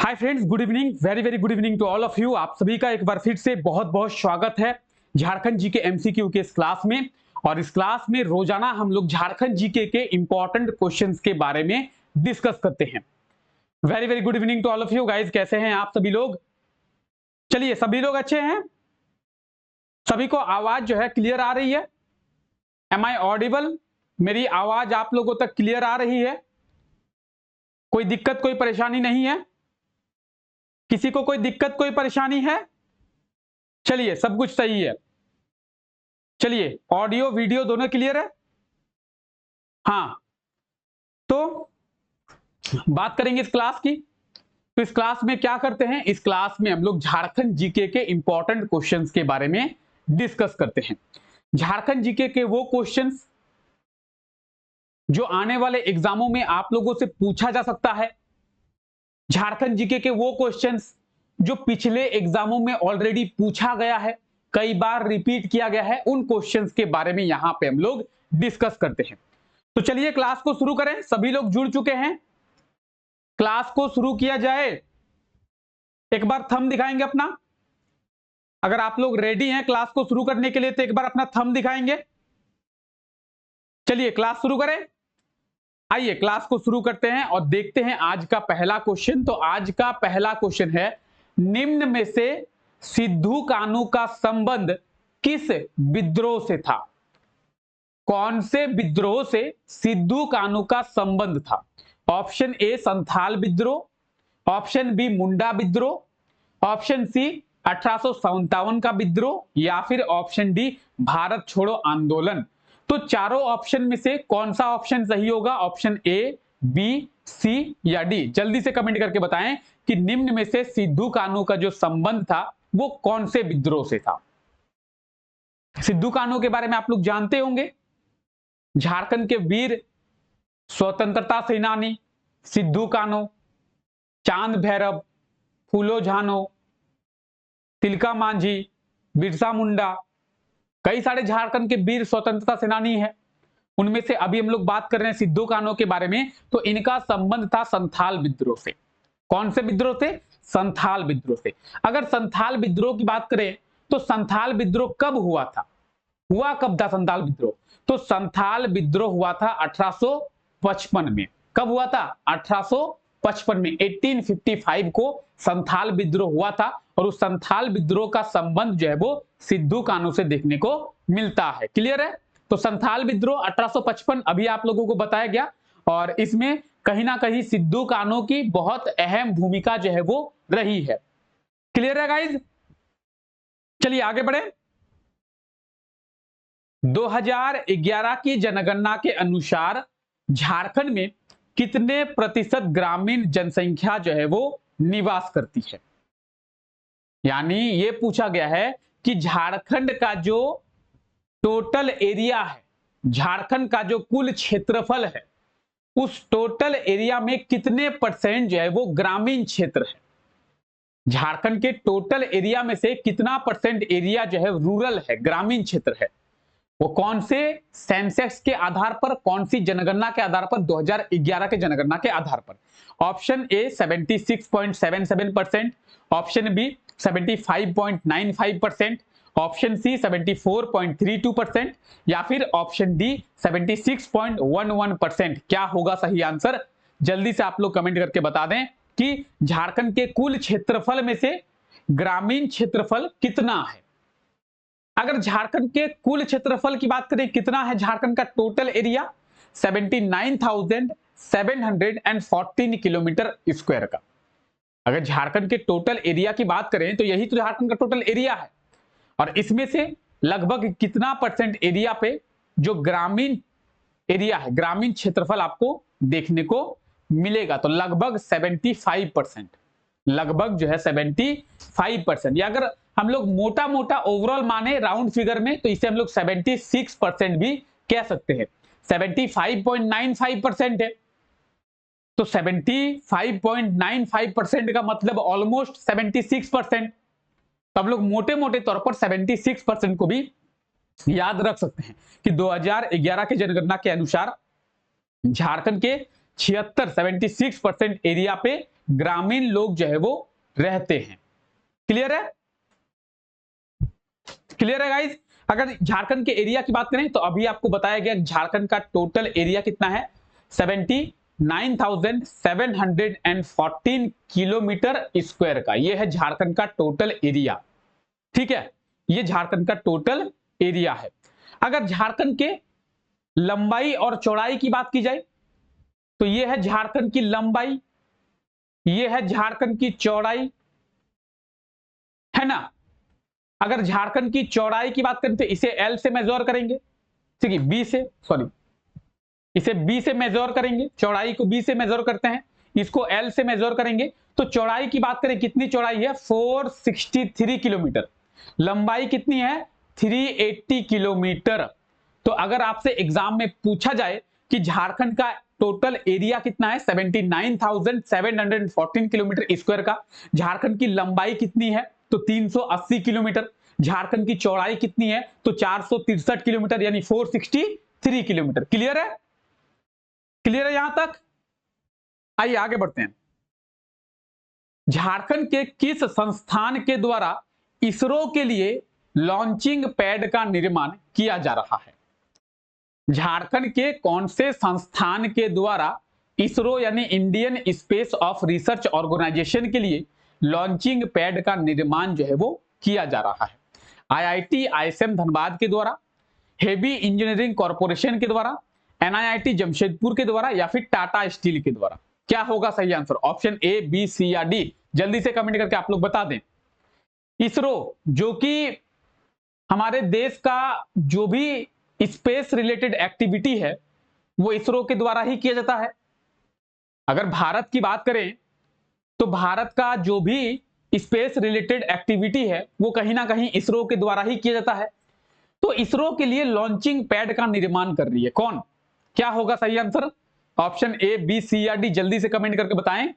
Hi friends, good evening, very very good evening to all of you. आप सभी का एक बार फिर से बहुत बहुत स्वागत है झारखंड जीके एमसीक्यू के इस क्लास में। और इस क्लास में रोजाना हम लोग झारखंड जीके के इंपॉर्टेंट क्वेश्चंस के बारे में डिस्कस करते हैं। Very very good evening to all of you guys, कैसे हैं आप सभी लोग? चलिए, सभी लोग अच्छे हैं? सभी को आवाज जो है क्लियर आ रही है? Am I audible? मेरी आवाज आप लोगों तक क्लियर आ रही है? कोई दिक्कत, कोई परेशानी नहीं है? किसी को कोई दिक्कत, कोई परेशानी है? चलिए, सब कुछ सही है। चलिए, ऑडियो वीडियो दोनों क्लियर है? हाँ, तो बात करेंगे इस क्लास की। तो इस क्लास में क्या करते हैं? इस क्लास में हम लोग झारखंड जीके के इंपॉर्टेंट क्वेश्चंस के बारे में डिस्कस करते हैं। झारखंड जीके के वो क्वेश्चंस जो आने वाले एग्जामों में आप लोगों से पूछा जा सकता है। झारखंड जीके के वो क्वेश्चंस जो पिछले एग्जामों में ऑलरेडी पूछा गया है, कई बार रिपीट किया गया है, उन क्वेश्चंस के बारे में यहां पे हम लोग डिस्कस करते हैं। तो चलिए क्लास को शुरू करें। सभी लोग जुड़ चुके हैं? क्लास को शुरू किया जाए। एक बार थंब दिखाएंगे अपना। अगर आप लोग रेडी हैं क्लास को शुरू करने के लिए तो एक बार अपना थंब दिखाएंगे। चलिए क्लास शुरू करें। आइए क्लास को शुरू करते हैं और देखते हैं आज का पहला क्वेश्चन। तो आज का पहला क्वेश्चन है, निम्न में से सिद्धू कान्हू का संबंध किस विद्रोह से था? कौन से विद्रोह से सिद्धू कान्हू का संबंध था? ऑप्शन ए संथाल विद्रोह, ऑप्शन बी मुंडा विद्रोह, ऑप्शन सी 1857 का विद्रोह, या फिर ऑप्शन डी भारत छोड़ो आंदोलन। तो चारों ऑप्शन में से कौन सा ऑप्शन सही होगा? ऑप्शन ए, बी, सी या डी? जल्दी से कमेंट करके बताएं कि निम्न में से सिद्धू कान्हू का जो संबंध था वो कौन से विद्रोह से था। सिद्धू कान्हू के बारे में आप लोग जानते होंगे, झारखंड के वीर स्वतंत्रता सेनानी सिद्धू कान्हू, चांद भैरव, फूलो झानो, तिलका मांझी, बिरसा मुंडा, कई सारे झारखंड के वीर स्वतंत्रता सेनानी हैं। उनमें से अभी हम लोग बात कर रहे हैं सिद्धू कान्हू के बारे में। तो इनका संबंध था संथाल विद्रोह से। कौन से विद्रोह से? संथाल विद्रोह से। अगर संथाल विद्रोह की बात करें तो संथाल विद्रोह कब हुआ था? हुआ कब था संथाल विद्रोह? तो संथाल विद्रोह हुआ था 1855 में। कब हुआ था? 1855 में, 1855 को संथाल विद्रोह हुआ था। और उस संथाल विद्रोह का संबंध जो है वो सिद्धू कान्हू से देखने को मिलता है। क्लियर है? तो संथाल विद्रोह 1855 अभी आप लोगों को बताया गया, और इसमें कहीं ना कहीं सिद्धू कान्हू की बहुत अहम भूमिका जो है वो रही है। क्लियर है गाइज? चलिए आगे बढ़े। 2011 की जनगणना के अनुसार झारखंड में कितने प्रतिशत ग्रामीण जनसंख्या जो है वो निवास करती है? यानी ये पूछा गया है कि झारखंड का जो टोटल एरिया है, झारखंड का जो कुल क्षेत्रफल है, उस टोटल एरिया में कितने परसेंट जो है वो ग्रामीण क्षेत्र है? झारखंड के टोटल एरिया में से कितना परसेंट एरिया जो है रूरल है, ग्रामीण क्षेत्र है? वो कौन से सेंसेक्स के आधार पर, कौन सी जनगणना के आधार पर? 2011 के जनगणना के आधार पर। Option A 76.77%, option B 75.95%, option C 74.32%, या फिर ऑप्शन डी 76.11%। क्या होगा सही आंसर? जल्दी से आप लोग कमेंट करके बता दें कि झारखंड के कुल क्षेत्रफल में से ग्रामीण क्षेत्रफल कितना है। अगर झारखंड के कुल क्षेत्रफल की बात करें, कितना है झारखंड का टोटल एरिया? 79,714 किलोमीटर स्क्वायर का। अगर झारखंड के टोटल एरिया की बात करें तो यही तो झारखंड का टोटल एरिया है। और इसमें से लगभग कितना परसेंट एरिया पे जो ग्रामीण एरिया है, ग्रामीण क्षेत्रफल आपको देखने को मिलेगा? तो लगभग 75%, लगभग जो है 75%। या अगर हम लोग मोटा मोटा ओवरऑल माने राउंड फिगर में, तो इसे हम लोग 76% भी कह सकते हैं। 75.95% है, तो 75.95% का मतलब ऑलमोस्ट 76%। तो हम लोग मोटे मोटे तौर पर 76% को भी याद रख सकते हैं कि 2011 की जनगणना के अनुसार झारखंड के 76% एरिया पे ग्रामीण लोग जो है वो रहते हैं। क्लियर है? क्लियर है गाइस? अगर झारखंड के एरिया की बात करें तो अभी आपको बताया गया झारखंड का टोटल एरिया कितना है, 79,714 किलोमीटर स्क्वायर का। यह है झारखंड का टोटल एरिया। ठीक है, यह झारखंड का टोटल एरिया है। अगर झारखंड के लंबाई और चौड़ाई की बात की जाए तो यह है झारखंड की लंबाई, यह है झारखंड की चौड़ाई, है ना। अगर झारखंड की चौड़ाई की बात करें तो इसे एल से मेजर करेंगे, ठीक है, बी से, सॉरी, इसे बी से मेजर करेंगे, चौड़ाई को बी से मेजर करते हैं, इसको एल से मेजर करेंगे। तो चौड़ाई की बात करें, कितनी चौड़ाई है, 463 किलोमीटर। लंबाई कितनी है, 380 किलोमीटर। तो अगर आपसे एग्जाम में पूछा जाए कि झारखंड का टोटल एरिया कितना है, 79,714 किलोमीटर स्क्वायर का, झारखंड की लंबाई कितनी है तो 380 किलोमीटर, झारखंड की चौड़ाई कितनी है तो 463 किलोमीटर, यानी 463 किलोमीटर। क्लियर है? क्लियर है यहां तक? आइए आगे बढ़ते हैं। झारखंड के किस संस्थान के द्वारा इसरो के लिए लॉन्चिंग पैड का निर्माण किया जा रहा है? झारखंड के कौन से संस्थान के द्वारा इसरो यानी Indian space of research organisation के लिए लॉन्चिंग पैड का निर्माण जो है वो किया जा रहा है? आईआईटी आईएसएम धनबाद के द्वारा, हेवी इंजीनियरिंग कॉर्पोरेशन के द्वारा, एनआईआईटी जमशेदपुर के द्वारा, या फिर टाटा स्टील के द्वारा? क्या होगा सही आंसर? ऑप्शन ए, बी, सी या डी? जल्दी से कमेंट करके आप लोग बता दें। इसरो जो कि हमारे देश का जो भी स्पेस रिलेटेड एक्टिविटी है वो इसरो के द्वारा ही किया जाता है। अगर भारत की बात करें तो भारत का जो भी स्पेस रिलेटेड एक्टिविटी है वो कहीं ना कहीं इसरो के द्वारा ही किया जाता है। तो इसरो के लिए लॉन्चिंग पैड का निर्माण कर रही है कौन? क्या होगा सही आंसर? ऑप्शन ए, बी, सी या डी? जल्दी से कमेंट करके बताएं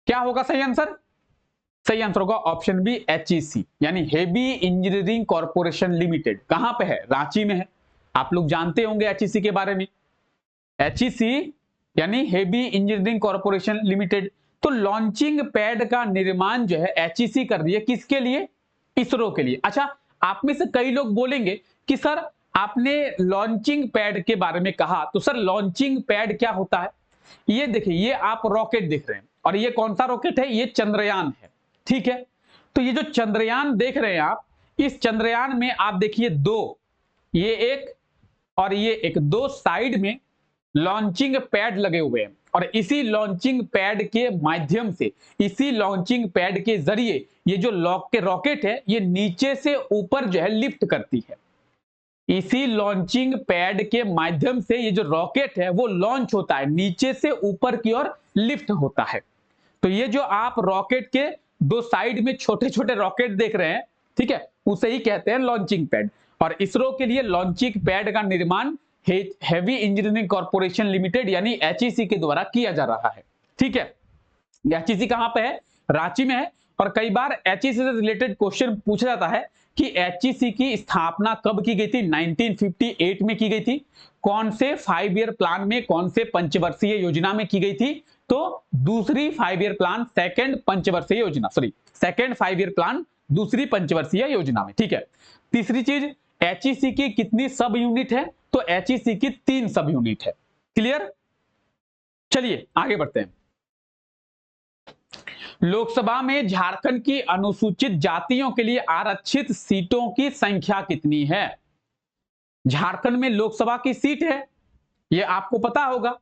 क्या होगा सही आंसर। सही आंसर होगा ऑप्शन बी, एचईसी, यानी हेवी इंजीनियरिंग कॉर्पोरेशन लिमिटेड। कहां पे है? रांची में है। आप लोग जानते होंगे एचईसी के बारे में। एचईसी यानी हेवी इंजीनियरिंग कॉर्पोरेशन लिमिटेड। तो लॉन्चिंग पैड का निर्माण जो है एचईसी कर रही है, किसके लिए? इसरो के लिए। अच्छा, आप में से कई लोग बोलेंगे कि सर आपने लॉन्चिंग पैड के बारे में कहा, तो सर लॉन्चिंग पैड क्या होता है? ये देखिए, ये आप रॉकेट देख रहे हैं और ये कौन सा रॉकेट है? ये चंद्रयान है। ठीक है, तो ये जो चंद्रयान देख रहे हैं आप, इस चंद्रयान में आप देखिए दो, ये एक और ये एक, दो साइड में लॉन्चिंग पैड लगे हुए हैं और इसी लॉन्चिंग पैड के माध्यम से, इसी लॉन्चिंग पैड के जरिए ये जो रॉकेट है ये नीचे से ऊपर जो है लिफ्ट करती है। इसी लॉन्चिंग पैड के माध्यम से ये जो रॉकेट है वो लॉन्च होता है, नीचे से ऊपर की ओर लिफ्ट होता है। तो ये जो आप रॉकेट के दो साइड में छोटे छोटे रॉकेट देख रहे हैं, ठीक है, उसे ही कहते हैं लॉन्चिंग पैड। और इसरो के लिए लॉन्चिंग पैड का निर्माण हेवी इंजीनियरिंग कॉर्पोरेशन लिमिटेड यानी एचईसी के द्वारा किया जा रहा है। ठीक है, एचईसी कहां पे है? रांची में है। और कई बार एचईसी से रिलेटेड क्वेश्चन पूछा जाता है कि एचईसी की स्थापना कब की गई थी? 1958 में की गई थी। कौन से 5 ईयर प्लान में, कौन से पंचवर्षीय योजना में की गई थी? तो दूसरी 5 ईयर प्लान, सेकंड पंचवर्षीय योजना, सॉरी सेकंड 5 ईयर प्लान, दूसरी पंचवर्षीय योजना में। ठीक है, तीसरी चीज, एचईसी की कितनी सब यूनिट है? तो एचईसी की 3 सब यूनिट है। क्लियर? चलिए आगे बढ़ते हैं। लोकसभा में झारखंड की अनुसूचित जातियों के लिए आरक्षित सीटों की संख्या कितनी है? झारखंड में लोकसभा की सीट है, यह आपको पता होगा।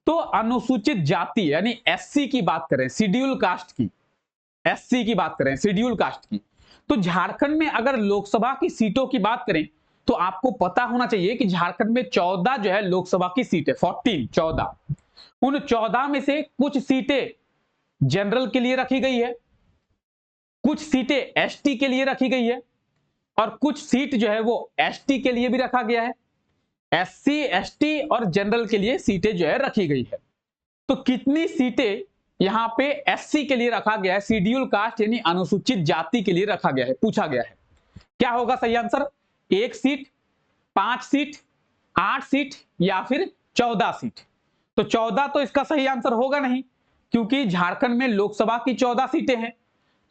तो अनुसूचित जाति यानी एससी की बात करें, शेड्यूल कास्ट की, एससी की बात करें, शेड्यूल कास्ट की, तो झारखंड में अगर लोकसभा की सीटों की बात करें तो आपको पता होना चाहिए कि झारखंड में 14 जो है लोकसभा की सीट है, 14, 14। उन 14 में से कुछ सीटें जनरल के लिए रखी गई है, कुछ सीटें एसटी के लिए रखी गई है और कुछ सीट जो है वो एसटी के लिए भी रखा गया है। एससी, एसटी और जनरल के लिए सीटें जो है रखी गई है। तो कितनी सीटें यहां पे एससी के लिए रखा गया है, शेड्यूल कास्ट यानी अनुसूचित जाति के लिए रखा गया है, पूछा गया है। क्या होगा सही आंसर? 1 सीट, 5 सीट, 8 सीट या फिर 14 सीट? तो 14 तो इसका सही आंसर होगा नहीं, क्योंकि झारखंड में लोकसभा की 14 सीटें हैं,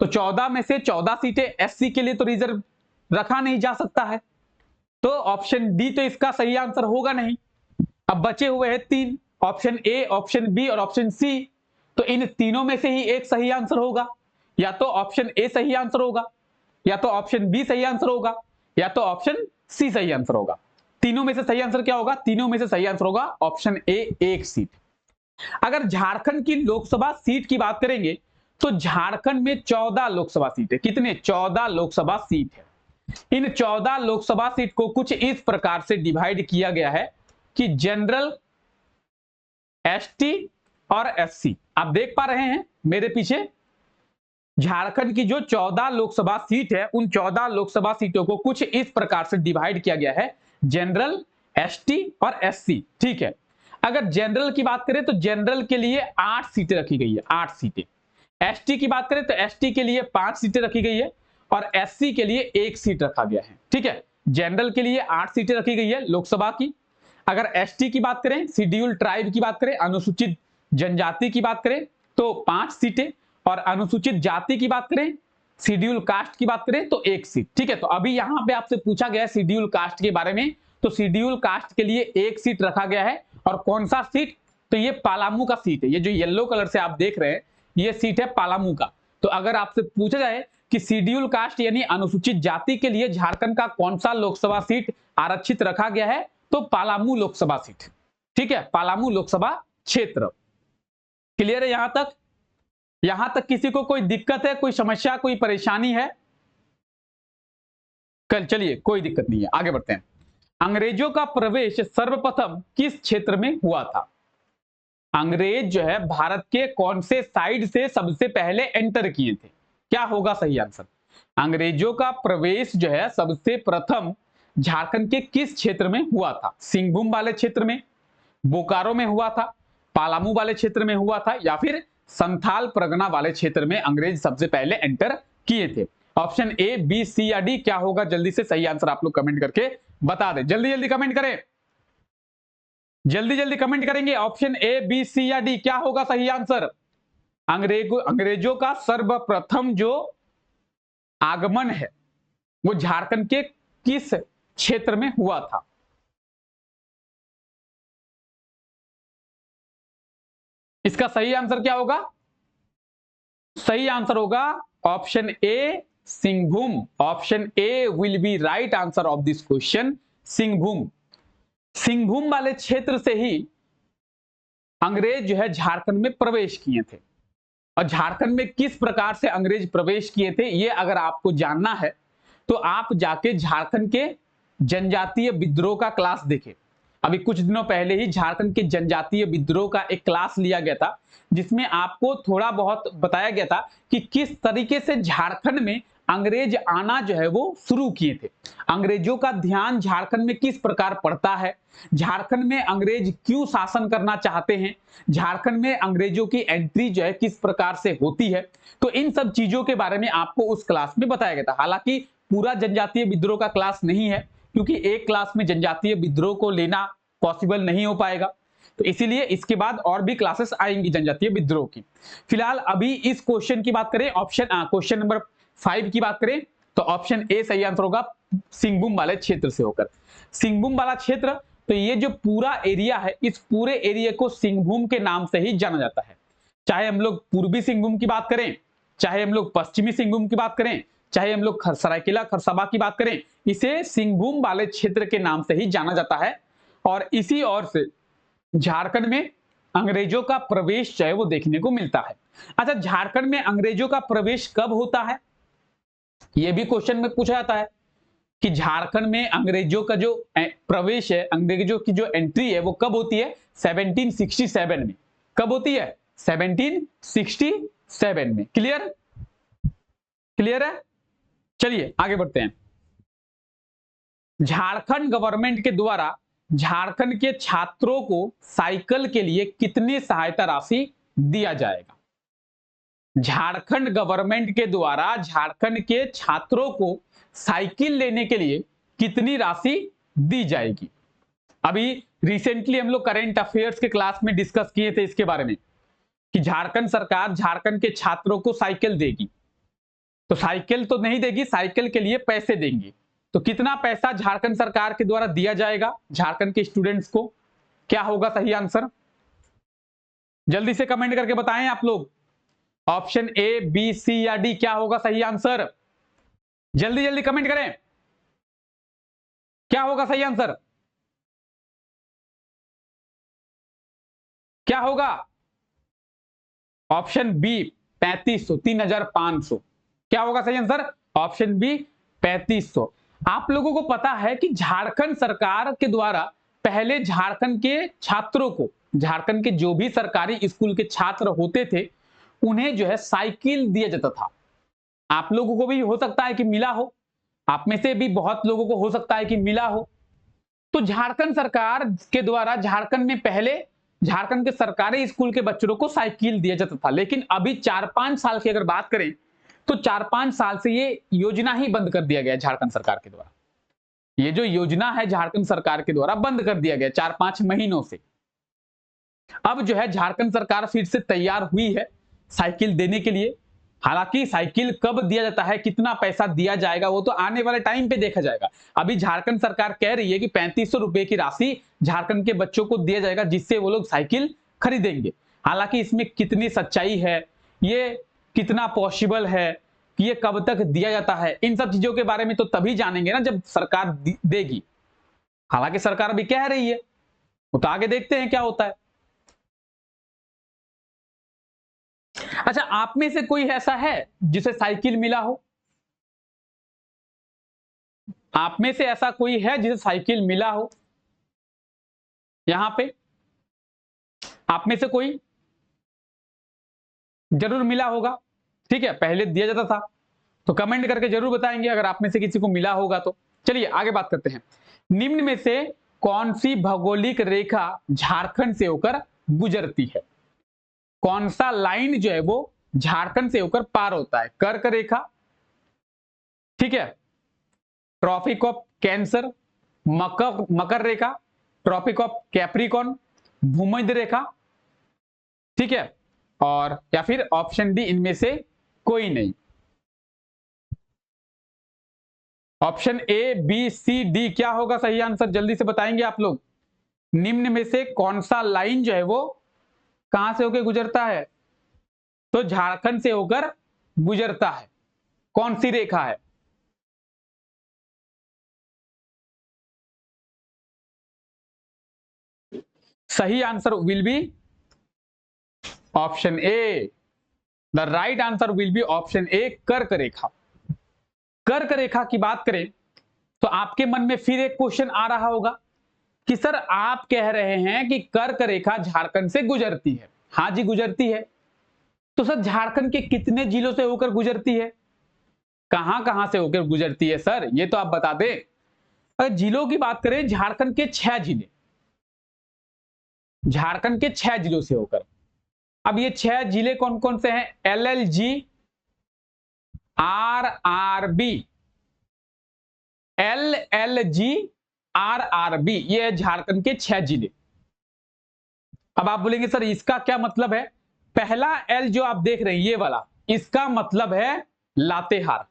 तो 14 में से 14 सीटें एससी के लिए तो रिजर्व रखा नहीं जा सकता है, तो ऑप्शन डी तो इसका सही आंसर होगा नहीं। अब बचे हुए हैं 3, ऑप्शन ए, ऑप्शन बी और ऑप्शन सी। तो इन तीनों में से ही एक सही आंसर होगा, या तो ऑप्शन ए सही आंसर होगा, या तो ऑप्शन बी सही आंसर होगा, या तो ऑप्शन सी सही आंसर होगा। तीनों में से सही आंसर क्या होगा? तीनों में से सही आंसर होगा ऑप्शन ए, 1 सीट। अगर झारखंड की लोकसभा सीट की बात करेंगे तो झारखंड में 14 लोकसभा सीट है। कितने? 14 लोकसभा सीट है। इन 14 लोकसभा सीट को कुछ इस प्रकार से डिवाइड किया गया है कि जनरल, एसटी और एससी। आप देख पा रहे हैं मेरे पीछे, झारखंड की जो 14 लोकसभा सीट है, उन 14 लोकसभा सीटों को कुछ इस प्रकार से डिवाइड किया गया है, जनरल, एसटी और एससी। ठीक है। अगर जनरल की बात करें तो जनरल के लिए 8 सीटें रखी गई है, 8 सीटें। एसटी की बात करें तो एसटी के लिए 5 सीटें रखी गई है और एससी के लिए 1 सीट रखा गया है। ठीक है। जनरल के लिए 8 सीटें रखी गई है लोकसभा की। अगर एसटी की बात करें, शेड्यूल्ड ट्राइब की बात करें, अनुसूचित जनजाति की बात करें तो 5 सीटें, और अनुसूचित जाति की बात करें, शेड्यूल कास्ट की बात करें तो 1 सीट। ठीक है। तो अभी यहां पे आपसे पूछा गया है शेड्यूल कास्ट के बारे में, तो शेड्यूल कास्ट के लिए 1 सीट रखा गया है। और कौन सा सीट? तो ये पालामू का सीट है। ये जो येलो कलर से आप देख रहे हैं, ये सीट है पालामू का। तो अगर आपसे पूछा जाए कि शेड्यूल कास्ट यानी अनुसूचित जाति के लिए झारखंड का कौन सा लोकसभा सीट आरक्षित रखा गया है, तो पालामू लोकसभा सीट। ठीक है, पालामू लोकसभा क्षेत्र। क्लियर है यहां तक? यहां तक किसी को कोई दिक्कत है, कोई समस्या, कोई परेशानी है? कल चलिए, कोई दिक्कत नहीं है, आगे बढ़ते हैं। अंग्रेजों का प्रवेश सर्वप्रथम किस क्षेत्र में हुआ था? अंग्रेज जो है भारत के कौन से साइड से सबसे पहले एंटर किए थे? क्या होगा सही आंसर? अंग्रेजों का प्रवेश जो है सबसे प्रथम झारखंड के किस क्षेत्र में हुआ था? सिंहभूम वाले क्षेत्र में, बोकारो में हुआ था, पालामू वाले क्षेत्र में हुआ था, या फिर संथाल परगना वाले क्षेत्र में अंग्रेज सबसे पहले एंटर किए थे? ऑप्शन ए, बी, सी या डी, क्या होगा? जल्दी से सही आंसर आप लोग कमेंट करके बता दें। जल्दी जल्दी कमेंट करें, जल्दी जल्दी कमेंट करेंगे। ऑप्शन ए, बी, सी या डी, क्या होगा सही आंसर? अंग्रेजों का सर्वप्रथम जो आगमन है वो झारखंड के किस क्षेत्र में हुआ था? इसका सही आंसर क्या होगा? सही आंसर होगा option A, Singhbhum. Option A will be right answer of this question, Singhbhum. Singhbhum वाले क्षेत्र से ही अंग्रेज जो है झारखंड में प्रवेश किए थे। और झारखंड में किस प्रकार से अंग्रेज प्रवेश किए थे, ये अगर आपको जानना है तो आप जाके झारखंड के जनजातीय विद्रोह का क्लास देखें। अभी कुछ दिनों पहले ही झारखंड के जनजातीय विद्रोह का एक क्लास लिया गया था, जिसमें आपको थोड़ा बहुत बताया गया था कि किस तरीके से झारखंड में अंग्रेज आना जो है वो शुरू किए थे। अंग्रेजों का ध्यान झारखंड में किस प्रकार पड़ता है, झारखंड में अंग्रेज क्यों शासन करना चाहते हैं, झारखंड में अंग्रेजों की एंट्री जो है किस प्रकार से होती है, तो इन सब चीजों के बारे में आपको उस क्लास में बताया गया था। हालांकि पूरा जनजातीय विद्रोह का क्लास नहीं है, क्योंकि एक क्लास में जनजातीय विद्रोह को लेना पॉसिबल नहीं हो पाएगा, तो इसीलिए इसके बाद और भी क्लासेस आएंगी जनजातीय विद्रोह की। फिलहाल अभी इस क्वेश्चन की बात करें, क्वेश्चन नंबर 5 की बात करें, तो ऑप्शन ए सही आंसर होगा, सिंहभूम वाले क्षेत्र से होकर। सिंहभूम वाला क्षेत्र, तो ये जो पूरा एरिया है, इस पूरे एरिया को सिंहभूम के नाम से ही जाना जाता है। चाहे हम लोग पूर्वी सिंहभूम की बात करें, चाहे हम लोग पश्चिमी सिंहभूम की बात करें, चाहे हम लोग सरायकेला खरसावां की बात करें, इसे सिंहभूम वाले क्षेत्र के नाम से ही जाना जाता है। और इसी ओर से झारखंड में अंग्रेजों का प्रवेश जो है वो देखने को मिलता है। अच्छा, झारखंड में अंग्रेजों का प्रवेश कब होता है, यह भी क्वेश्चन में पूछा जाता है कि झारखंड में अंग्रेजों का जो प्रवेश है, अंग्रेजों की जो एंट्री है वो कब होती है? 1767 में। कब होती है? 1767 में। क्लियर? क्लियर है? चलिए आगे बढ़ते हैं। झारखंड गवर्नमेंट के द्वारा झारखंड के छात्रों को साइकिल के लिए कितनी सहायता राशि दिया जाएगा? झारखंड गवर्नमेंट के द्वारा झारखंड के छात्रों को साइकिल लेने के लिए कितनी राशि दी जाएगी? अभी रिसेंटली हम लोग करंट अफेयर्स के क्लास में डिस्कस किए थे इसके बारे में। कि झारखंड सरकार झारखंड के छात्रों को साइकिल देगी, तो साइकिल तो नहीं देगी, साइकिल के लिए पैसे देंगी। तो कितना पैसा झारखंड सरकार के द्वारा दिया जाएगा झारखंड के स्टूडेंट्स को? क्या होगा सही आंसर? जल्दी से कमेंट करके बताएं आप लोग। ऑप्शन ए, बी, सी या डी, क्या होगा सही आंसर? जल्दी जल्दी कमेंट करें, क्या होगा सही आंसर? क्या होगा? Option B 3500, 3500। क्या होगा सही आंसर? Option B 3500। आप लोगों को पता है कि झारखंड सरकार के द्वारा पहले झारखंड के छात्रों को, झारखंड के जो भी सरकारी स्कूल के छात्र होते थे, उन्हें जो है साइकिल दिया जाता था। आप लोगों को भी हो सकता है कि मिला हो, आप में से भी बहुत लोगों को हो सकता है कि मिला हो। तो झारखंड सरकार के द्वारा झारखंड में पहले झारखंड के सरकारी स्कूल के बच्चों को साइकिल दिया जाता था, लेकिन अभी 4-5 साल की अगर बात करें तो 4-5 साल से ये योजना ही बंद कर दिया गया झारखंड सरकार के द्वारा। ये जो योजना है झारखंड सरकार के द्वारा बंद कर दिया गया 4-5 महीनों से। अब जो है झारखंड सरकार फिर से तैयार हुई है साइकिल देने के लिए। हालांकि साइकिल कब दिया जाता है, कितना पैसा दिया जाएगा, वो तो आने वाले टाइम पे देखा जाएगा। अभी झारखंड सरकार कह रही है कि 3500 रुपए की राशि झारखंड के बच्चों को दिया जाएगा, जिससे वो लोग साइकिल खरीदेंगे। हालांकि इसमें कितनी सच्चाई है, ये कितना पॉसिबल है, ये कब तक दिया जाता है, इन सब चीजों के बारे में तो तभी जानेंगे ना जब सरकार देगी। हालांकि सरकार अभी कह रही है, वो तो आगे देखते हैं क्या होता है। अच्छा, आप में से कोई ऐसा है जिसे साइकिल मिला हो? आप में से ऐसा कोई है जिसे साइकिल मिला हो? यहां पे आप में से कोई जरूर मिला होगा, ठीक है, पहले दिया जाता था, तो कमेंट करके जरूर बताएंगे अगर आप में से किसी को मिला होगा तो। चलिए आगे बात करते हैं। निम्न में से कौन सी भौगोलिक रेखा झारखंड से होकर गुजरती है? कौन सा लाइन जो है वो झारखंड से होकर पार होता है? कर्क रेखा, ठीक है, ट्रॉपिक ऑफ कैंसर, मकर रेखा, ट्रॉपिक ऑफ कैप्रिकॉन, भूमध्य रेखा, ठीक है, और या फिर ऑप्शन डी इनमें से कोई नहीं। Option A, B, C, D, क्या होगा सही आंसर? जल्दी से बताएंगे आप लोग। निम्न में से कौन सा लाइन जो है वो कहां से होकर गुजरता है? तो झारखंड से होकर गुजरता है। कौन सी रेखा है? सही answer will be option A. The right answer will be option A, कर्क रेखा। कर्क रेखा की बात करें तो आपके मन में फिर एक क्वेश्चन आ रहा होगा कि सर आप कह रहे हैं कि कर्क रेखा झारखंड से गुजरती है। हाँ जी, गुजरती है। तो सर झारखंड के कितने जिलों से होकर गुजरती है? कहां कहां से होकर गुजरती है सर, ये तो आप बता दें। अगर जिलों की बात करें, झारखंड के 6 जिले, झारखंड के 6 जिलों से होकर। अब ये 6 जिले कौन कौन से हैं? LLG, RRB, LLG, RRB, ये है झारखंड के 6 जिले। अब आप बोलेंगे सर इसका क्या मतलब है? पहला L जो आप देख रहे हैं ये वाला, इसका मतलब है लातेहार।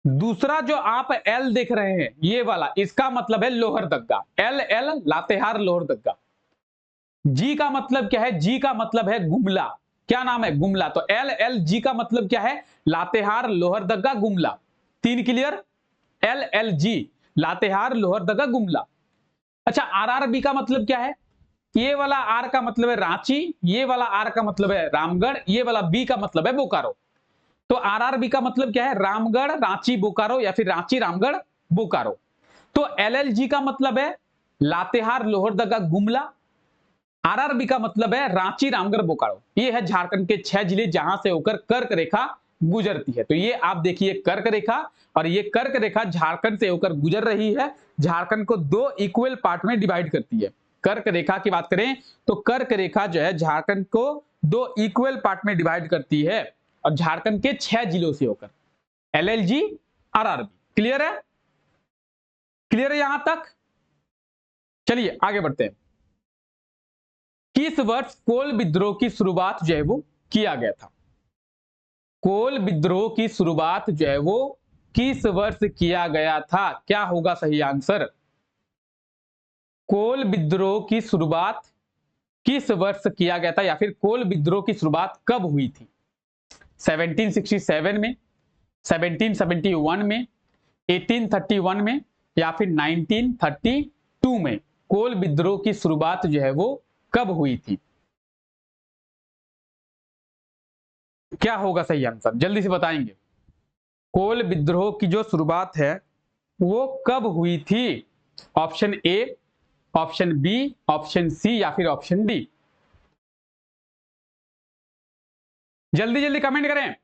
दूसरा जो आप L देख रहे हैं ये वाला, इसका मतलब है लोहरदग्गा। LL लातेहार लोहरदग्गा। जी का मतलब क्या है? जी का मतलब है गुमला। क्या नाम है? गुमला। तो LLG का मतलब क्या है? लातेहार लोहरदग्गा गुमला। 3 क्लियर? LLG लातेहार लोहरदग्गा गुमला। अच्छा, RRB का मतलब क्या है? ये वाला आर का मतलब है रांची, ये वाला आर का मतलब है रामगढ़, ये वाला बी का मतलब है बोकारो। तो RRB का मतलब क्या है? रामगढ़, रांची, बोकारो, या फिर रांची, रामगढ़, बोकारो। तो LLG का मतलब है लातेहार लोहरदग्गा गुमला। RRB का मतलब है रांची, रामगढ़, बोकारो। ये है झारखंड के 6 जिले जहां से होकर कर्क रेखा गुजरती है। तो ये आप देखिए कर्क रेखा, और ये कर्क रेखा झारखंड से होकर गुजर रही है। झारखंड को 2 इक्वल पार्ट में डिवाइड करती है। कर्क रेखा की बात करें तो कर्क रेखा जो है झारखंड को 2 इक्वल पार्ट में डिवाइड करती है, और झारखंड के 6 जिलों से होकर। LLG, RRB। क्लियर है? क्लियर है यहां तक? चलिए आगे बढ़ते हैं। किस वर्ष कोल विद्रोह की शुरुआत जो है वो किया गया था? कोल विद्रोह की शुरुआत जो है वो किस वर्ष किया गया था? क्या होगा सही आंसर? कोल विद्रोह की शुरुआत किस वर्ष किया गया था या फिर कोल विद्रोह की शुरुआत कब हुई थी? 1767 में, 1771 में, 1831 में या फिर 1932 में कोल विद्रोह की शुरुआत जो है वो कब हुई थी? क्या होगा सही आंसर? जल्दी से बताएंगे। कोल विद्रोह की जो शुरुआत है वो कब हुई थी? Option A, option B, option C या फिर ऑप्शन डी? जल्दी जल्दी कमेंट करें,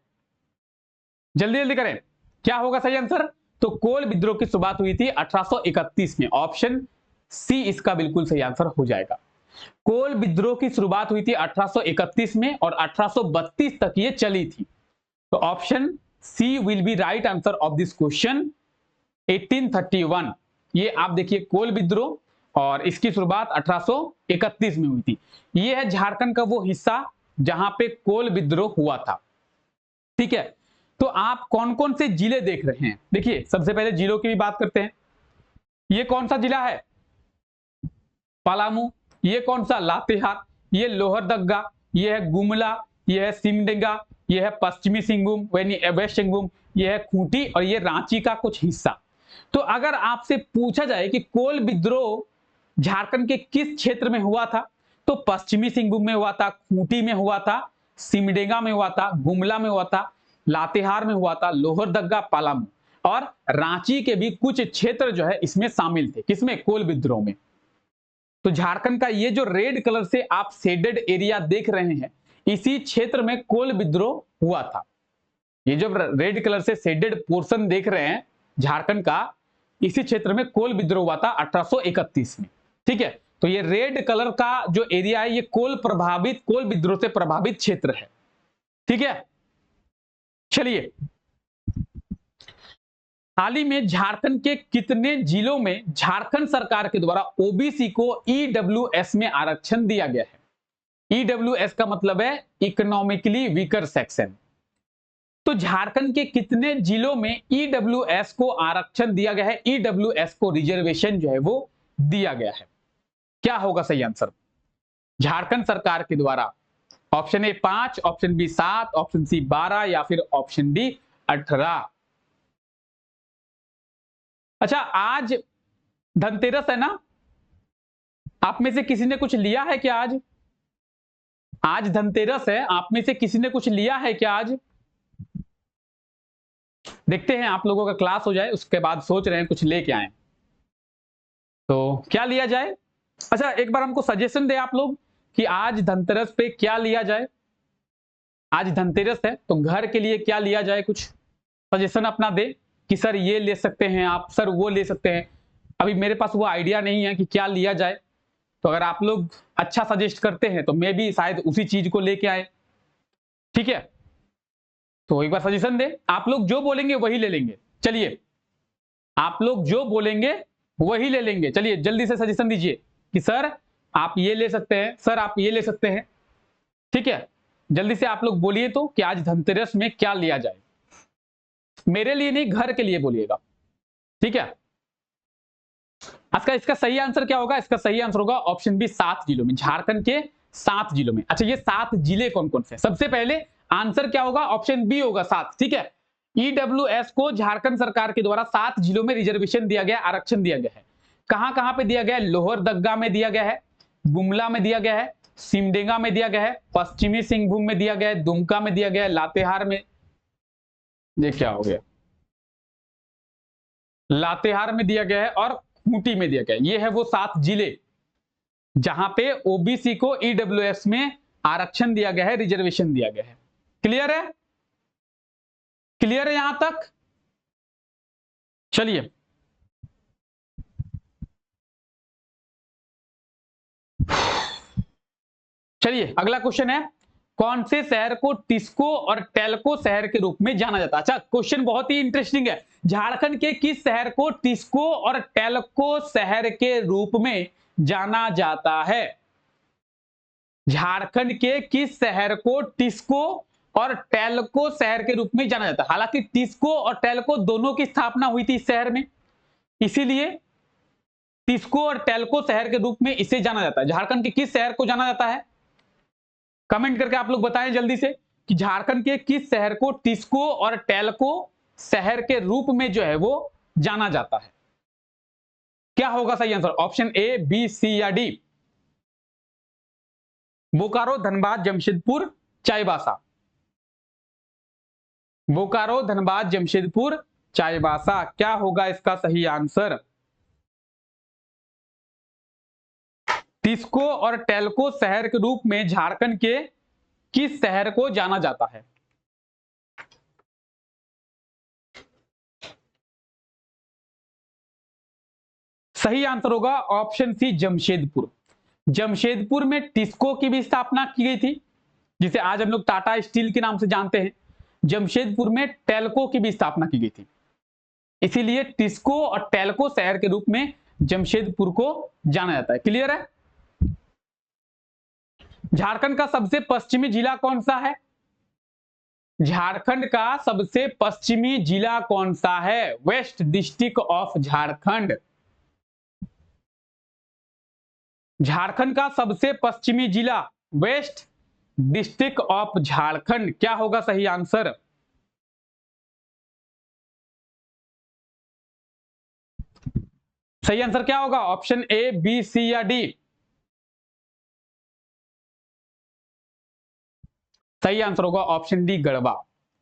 जल्दी जल्दी करें। क्या होगा सही आंसर? तो कोल विद्रोह की शुरुआत हुई थी 1831 में। ऑप्शन सी इसका बिल्कुल सही आंसर हो जाएगा। कोल विद्रोह की शुरुआत हुई थी 1831 में और 1832 तक ये चली थी। तो option C will be right answer of this question, 1831। ये आप देखिए कोल विद्रोह और इसकी शुरुआत 1831 में हुई थी। ये है झारखंड का वो हिस्सा जहां पे कोल विद्रोह हुआ था। ठीक है, तो आप कौन कौन से जिले देख रहे हैं? देखिए सबसे पहले जिलों की भी बात करते हैं। ये कौन सा जिला है? पलामू। ये कौन सा? लातेहार। ये लोहरदग्गा, ये है गुमला, ये है सिमडेगा, ये है पश्चिमी सिंहभूम यानी वेस्ट सिंहभूम, ये है खूंटी और ये रांची का कुछ हिस्सा। तो अगर आपसे पूछा जाए कि कोल विद्रोह झारखंड के किस क्षेत्र में हुआ था, तो पश्चिमी सिंहभूम में हुआ था, खूंटी में हुआ था, सिमडेगा में हुआ था, गुमला में हुआ था, लातेहार में हुआ था, लोहरदग्गा, पलामू और रांची के भी कुछ क्षेत्र जो है इसमें शामिल थे। किसमें? कोल विद्रोह में। तो झारखंड का ये जो रेड कलर से आप शेडेड एरिया देख रहे हैं, इसी क्षेत्र में कोल विद्रोह हुआ था। ये जो रेड कलर से शेडेड पोर्शन देख रहे हैं झारखंड का, इसी क्षेत्र में कोल विद्रोह हुआ था 1831 में। ठीक है, तो ये रेड कलर का जो एरिया है ये कोल विद्रोह से प्रभावित क्षेत्र है। ठीक है, चलिए हाल ही में झारखंड के कितने जिलों में झारखंड सरकार के द्वारा ओबीसी को ईडब्ल्यूएस में आरक्षण दिया गया है? ईडब्ल्यूएस का मतलब है इकोनॉमिकली वीकर सेक्शन। तो झारखंड के कितने जिलों में ईडब्ल्यूएस को आरक्षण दिया गया है? ईडब्ल्यूएस को रिजर्वेशन जो है वो दिया गया है। क्या होगा सही आंसर? झारखंड सरकार के द्वारा option A 5, option B 7, option C 12 या फिर ऑप्शन डी 18? अच्छा, आज धनतेरस है ना? आप में से किसी ने कुछ लिया है क्या आज? आज धनतेरस है, आप में से किसी ने कुछ लिया है क्या आज? देखते हैं, आप लोगों का क्लास हो जाए उसके बाद सोच रहे हैं कुछ लेके आए, तो क्या लिया जाए? अच्छा, एक बार हमको सजेशन दे आप लोग कि आज धनतेरस पे क्या लिया जाए। आज धनतेरस है तो घर के लिए क्या लिया जाए, कुछ सजेशन अपना दे कि सर ये ले सकते हैं आप, सर वो ले सकते हैं। अभी मेरे पास वो आइडिया नहीं है कि क्या लिया जाए, तो अगर आप लोग अच्छा सजेस्ट करते हैं तो मैं भी शायद उसी चीज को लेके आए। ठीक है, तो एक बार सजेशन दे। आप लोग जो बोलेंगे वही ले लेंगे। चलिए, आप लोग जो बोलेंगे वही ले लेंगे। चलिए जल्दी से सजेशन दीजिए कि सर आप ये ले सकते हैं, सर आप ये ले सकते हैं। ठीक है, जल्दी से आप लोग बोलिए तो कि आज धनतेरस में क्या लिया जाए। मेरे लिए नहीं, घर के लिए बोलिएगा। ठीक है, इसका सही आंसर क्या होगा? इसका सही आंसर होगा ऑप्शन बी, 7 जिलों में। झारखंड के 7 जिलों में। अच्छा, ये 7 जिले कौन कौन से? सबसे पहले आंसर क्या होगा? ऑप्शन बी होगा 7। ठीक है, ईडब्ल्यूएस को झारखंड सरकार के द्वारा 7 जिलों में रिजर्वेशन दिया गया, आरक्षण दिया गया है। कहां कहां पे दिया गया है? लोहरदग्गा में दिया गया है, गुमला में दिया गया है, सिमडेगा में दिया गया है, पश्चिमी सिंहभूम में दिया गया है, दुमका में दिया गया है, लातेहार में, ये क्या हो गया, लातेहार में दिया गया है और खूंटी में दिया गया है। ये है वो 7 जिले जहां पे ओबीसी को ईडब्ल्यूएस में आरक्षण दिया गया है, रिजर्वेशन दिया गया है। क्लियर है? क्लियर है यहां तक? चलिए, चलिए अगला क्वेश्चन है, कौन से शहर को टिस्को और टेल्को शहर के रूप में जाना जाता है? अच्छा, क्वेश्चन बहुत ही इंटरेस्टिंग है। झारखंड के किस शहर को टिस्को और टेल्को शहर के रूप में जाना जाता है? झारखंड के किस शहर को टिस्को और टेल्को शहर के रूप में जाना जाता है? हालांकि टिस्को और टेल्को दोनों की स्थापना हुई थी इस शहर में, इसीलिए टिस्को और टेल्को शहर के रूप में इसे जाना जाता है। झारखंड के किस शहर को जाना जाता है? कमेंट करके आप लोग बताएं जल्दी से कि झारखंड के किस शहर को टिस्को और टेल्को शहर के रूप में जो है वो जाना जाता है। क्या होगा सही आंसर? ऑप्शन ए, बी, सी या डी? बोकारो, धनबाद, जमशेदपुर, चाईबासा। बोकारो, धनबाद, जमशेदपुर, चाईबासा। क्या होगा इसका सही आंसर? टिस्को और टेल्को शहर के रूप में झारखंड के किस शहर को जाना जाता है? सही आंसर होगा ऑप्शन सी, जमशेदपुर। जमशेदपुर में टिस्को की भी स्थापना की गई थी, जिसे आज हम लोग टाटा स्टील के नाम से जानते हैं। जमशेदपुर में टेल्को की भी स्थापना की गई थी, इसीलिए टिस्को और टेल्को शहर के रूप में जमशेदपुर को जाना जाता है। क्लियर है? झारखंड का सबसे पश्चिमी जिला कौन सा है? झारखंड का सबसे पश्चिमी जिला कौन सा है? Waste district of Jharkhand. Jharkhand का सबसे पश्चिमी जिला वेस्ट डिस्ट्रिक्ट ऑफ झारखंड। क्या होगा सही आंसर? सही आंसर क्या होगा? ऑप्शन ए, बी, सी या डी? सही आंसर होगा ऑप्शन डी, गढ़वा।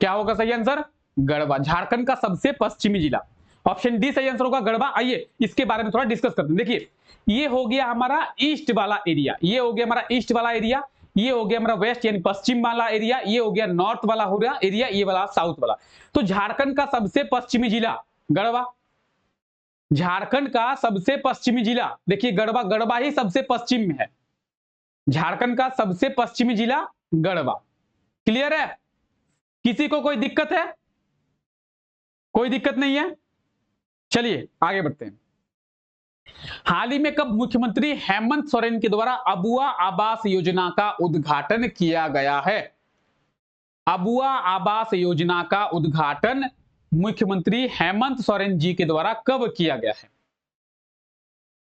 क्या होगा सही आंसर? गढ़वा, झारखंड का सबसे पश्चिमी जिला। ऑप्शन डी सही आंसर होगा, गढ़वा। आइए इसके बारे में थोड़ा डिस्कस करते हैं। देखिए, ये हो गया हमारा ईस्ट वाला एरिया, ये हो गया हमारा ईस्ट वाला एरिया, ये हो गया हमारा वेस्ट यानी पश्चिम वाला एरिया, ये हो गया नॉर्थ वाला हो गया एरिया, ये वाला साउथ वाला। तो झारखंड का सबसे पश्चिमी जिला गढ़वा। झारखंड का सबसे पश्चिमी जिला, देखिए गढ़वा, गढ़वा ही सबसे पश्चिम में है। झारखंड का सबसे पश्चिमी जिला गढ़वा। क्लियर है? किसी को कोई दिक्कत है? कोई दिक्कत नहीं है? चलिए आगे बढ़ते हैं। हाल ही में कब मुख्यमंत्री हेमंत सोरेन के द्वारा अबुआ आवास योजना का उद्घाटन किया गया है? अबुआ आवास योजना का उद्घाटन मुख्यमंत्री हेमंत सोरेन जी के द्वारा कब किया गया है?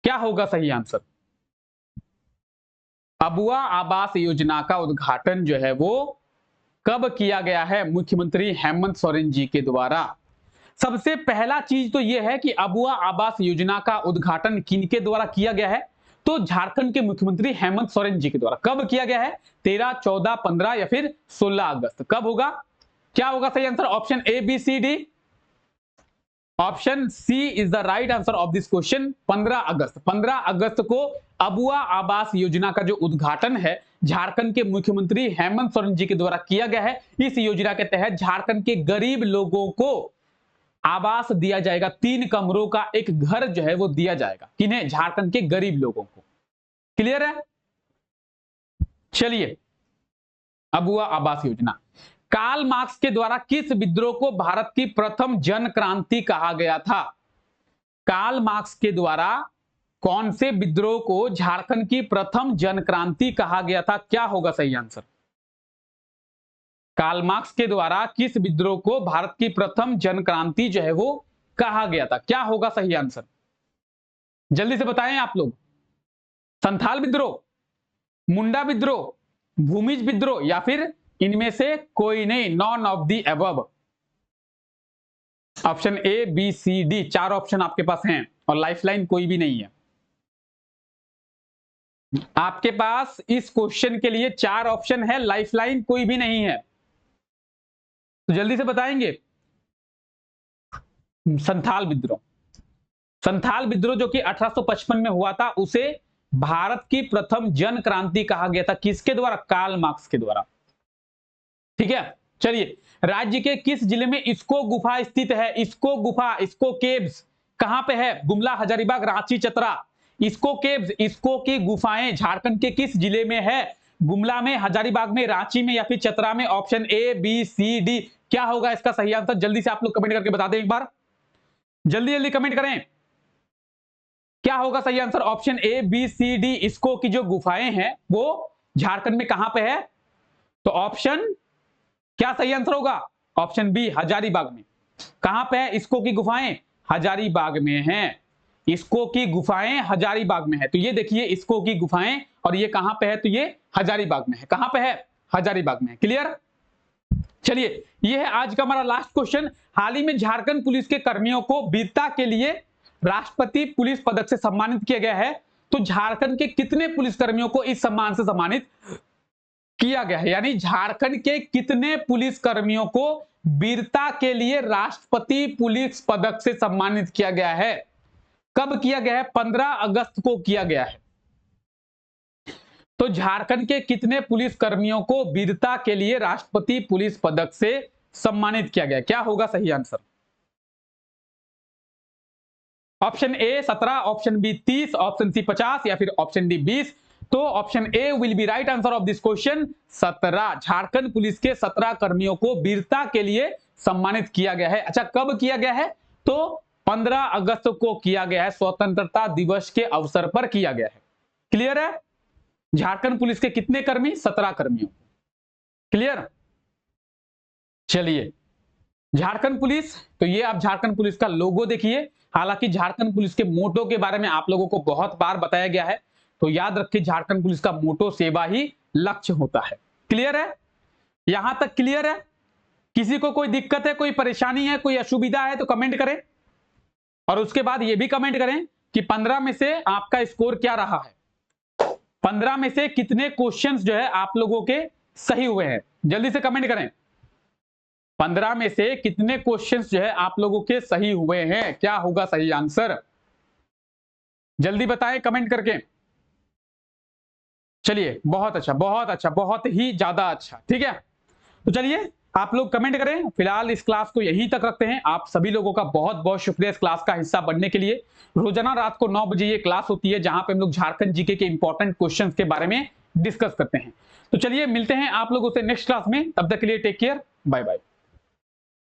क्या होगा सही आंसर? अबुआ आवास योजना का उद्घाटन जो है वो कब किया गया है मुख्यमंत्री हेमंत सोरेन जी के द्वारा? सबसे पहला चीज तो यह है कि अबुआ आवास योजना का उद्घाटन किनके द्वारा किया गया है? तो झारखंड के मुख्यमंत्री हेमंत सोरेन जी के द्वारा। कब किया गया है? 13, 14, 15 या फिर 16 अगस्त? कब होगा? क्या होगा सही answer? Option A, B, C, D? Option C is the right answer of this question. 15 अगस्त। 15 अगस्त को अबुआ आवास योजना का जो उद्घाटन है झारखंड के मुख्यमंत्री हेमंत सोरेन जी के द्वारा किया गया है। इस योजना के तहत झारखंड के गरीब लोगों को आवास दिया जाएगा, 3 कमरों का एक घर जो है वो दिया जाएगा। किन्हें? झारखंड के गरीब लोगों को। क्लियर है? चलिए, अबुआ आवास योजना। कार्ल मार्क्स के द्वारा किस विद्रोह को भारत की प्रथम जन क्रांति कहा गया था? कार्ल मार्क्स के द्वारा कौन से विद्रोह को झारखंड की प्रथम जन क्रांति कहा गया था? क्या होगा सही आंसर? कार्ल मार्क्स के द्वारा किस विद्रोह को भारत की प्रथम जन क्रांति जो है वो कहा गया था? क्या होगा सही आंसर? जल्दी से बताएं आप लोग। संथाल विद्रोह, मुंडा विद्रोह, भूमिज विद्रोह या फिर इनमें से कोई नहीं? None of the above. Option A, B, C, D, 4 option आपके पास हैं और लाइफलाइन कोई भी नहीं है। आपके पास इस क्वेश्चन के लिए 4 ऑप्शन है, लाइफलाइन कोई भी नहीं है। तो जल्दी से बताएंगे। संथाल विद्रोह। संथाल विद्रोह जो कि 1855 में हुआ था, उसे भारत की प्रथम जन क्रांति कहा गया था। किसके द्वारा? कार्ल मार्क्स के द्वारा। ठीक है, चलिए। राज्य के किस जिले में इस्को गुफा स्थित है? इस्को गुफा, इस्को केव्स कहां पे है? गुमला, हजारीबाग, रांची, चतरा। इस्को केव्स, इस्को की गुफाएं झारखंड के किस जिले में है? गुमला में, हजारीबाग में, रांची में या फिर चतरा में? Option A, B, C, D? क्या होगा इसका सही आंसर? जल्दी से आप लोग कमेंट करके बता दें एक बार, जल्दी जल्दी कमेंट करें। क्या होगा सही answer? Option A, B, C, D? इस्को की जो गुफाएं हैं वो झारखंड में कहां पे है? तो ऑप्शन क्या सही आंसर होगा? ऑप्शन बी हजारीबाग में। कहां पे है इसको की गुफाएं? हजारीबाग में हैं। इसको की गुफाएं हजारीबाग में है। तो ये देखिए इसको की गुफाएं, और ये कहां पे है? तो ये हजारीबाग में है। कहां पे है? हजारीबाग में है। क्लियर? चलिए ये है आज का हमारा लास्ट क्वेश्चन। हाल ही में झारखंड पुलिस के कर्मियों को वीरता के लिए राष्ट्रपति पुलिस पदक से सम्मानित किया गया है। तो झारखंड के कितने पुलिस कर्मियों को इस सम्मान से सम्मानित किया गया है? यानी झारखंड के कितने पुलिस कर्मियों को वीरता के लिए राष्ट्रपति पुलिस पदक से सम्मानित किया गया है? कब किया गया है? 15 अगस्त को किया गया है। तो झारखंड के कितने पुलिस कर्मियों को वीरता के लिए राष्ट्रपति पुलिस पदक से सम्मानित किया गया? क्या होगा सही answer? Option A 17, option B 30, option C 50 या फिर ऑप्शन डी 20। तो option A will be right answer of this question. 17। Jharkhand police के 17 कर्मियों को वीरता के लिए सम्मानित किया गया है। अच्छा कब किया गया है? तो 15 अगस्त को किया गया है। स्वतंत्रता दिवस के अवसर पर किया गया है। क्लियर है? झारखंड पुलिस के कितने कर्मी? 17 कर्मियों। क्लियर? चलिए झारखंड पुलिस, तो ये आप झारखंड पुलिस का लोगो देखिए। हालांकि झारखंड पुलिस के मोटो के बारे में आप लोगों को बहुत बार बताया गया है, तो याद रखिए झारखंड पुलिस का मोटो सेवा ही लक्ष्य होता है। क्लियर है? यहां तक क्लियर है? किसी को कोई दिक्कत है, कोई परेशानी है, कोई असुविधा है तो कमेंट करें, और उसके बाद ये भी कमेंट करें कि 15 में से आपका स्कोर क्या रहा है। 15 में से कितने क्वेश्चंस जो है आप लोगों के सही हुए हैं? जल्दी से कमेंट करें। 15 में से कितने क्वेश्चंस जो है आप लोगों के सही हुए हैं? क्या होगा सही आंसर? जल्दी बताएं कमेंट करके। चलिए बहुत अच्छा, बहुत अच्छा, बहुत ही ज्यादा अच्छा। ठीक है, तो चलिए आप लोग कमेंट करें। फिलहाल इस क्लास को यहीं तक रखते हैं। आप सभी लोगों का बहुत बहुत शुक्रिया इस क्लास का हिस्सा बनने के लिए। रोजाना रात को 9 बजे ये क्लास होती है जहां पे हम लोग झारखंड जीके के इंपॉर्टेंट क्वेश्चंस के बारे में डिस्कस करते हैं। तो चलिए मिलते हैं आप लोगों से नेक्स्ट क्लास में। तब तक के लिए टेक केयर, बाय बाय।